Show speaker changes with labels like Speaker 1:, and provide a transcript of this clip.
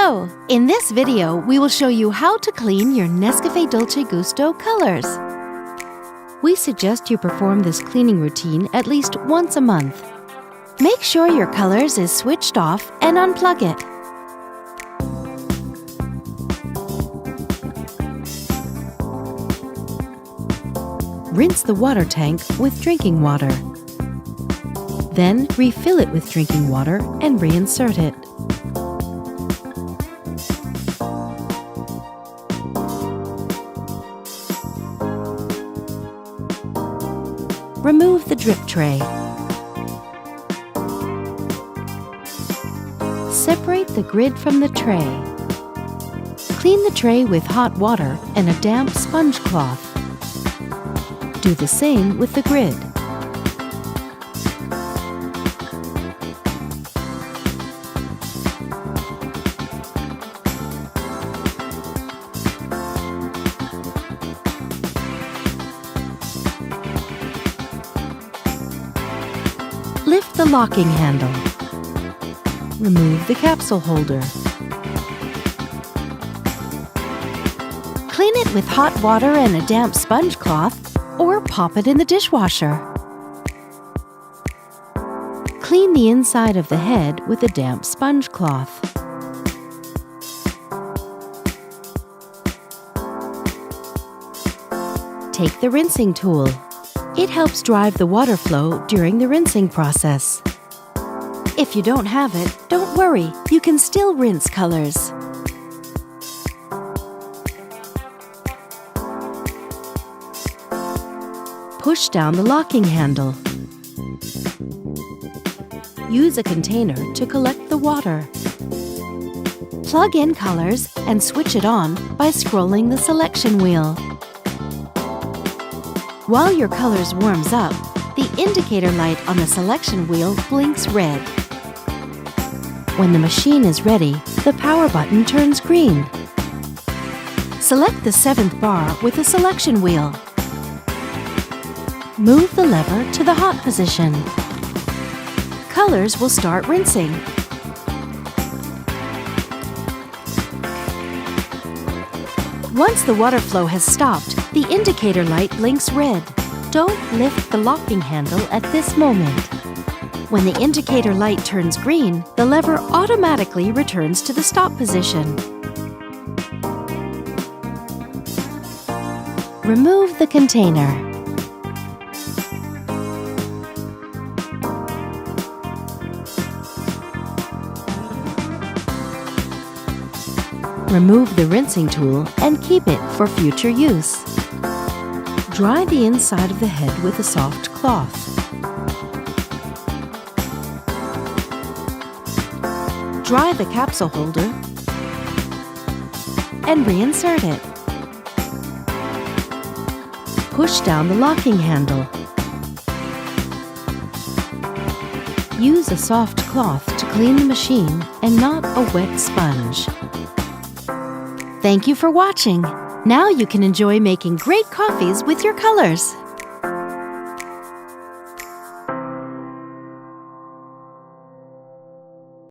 Speaker 1: Hello! In this video, we will show you how to clean your NESCAFÉ Dolce Gusto Colors. We suggest you perform this cleaning routine at least once a month. Make sure your colors is switched off and unplug it. Rinse the water tank with drinking water. Then refill it with drinking water and reinsert it. Remove the drip tray. Separate the grid from the tray. Clean the tray with hot water and a damp sponge cloth. Do the same with the grid. Lift the locking handle. Remove the capsule holder. Clean it with hot water and a damp sponge cloth, or pop it in the dishwasher. Clean the inside of the head with a damp sponge cloth. Take the rinsing tool. It helps drive the water flow during the rinsing process. If you don't have it, don't worry, you can still rinse colors. Push down the locking handle. Use a container to collect the water. Plug in colors and switch it on by scrolling the selection wheel. While your colors warms up, the indicator light on the selection wheel blinks red. When the machine is ready, the power button turns green. Select the 7th bar with the selection wheel. Move the lever to the hot position. Colors will start rinsing. Once the water flow has stopped, the indicator light blinks red. Don't lift the locking handle at this moment. When the indicator light turns green, the lever automatically returns to the stop position. Remove the container. Remove the rinsing tool and keep it for future use. Dry the inside of the head with a soft cloth. Dry the capsule holder and reinsert it. Push down the locking handle. Use a soft cloth to clean the machine and not a wet sponge. Thank you for watching. Now you can enjoy making great coffees with your colors.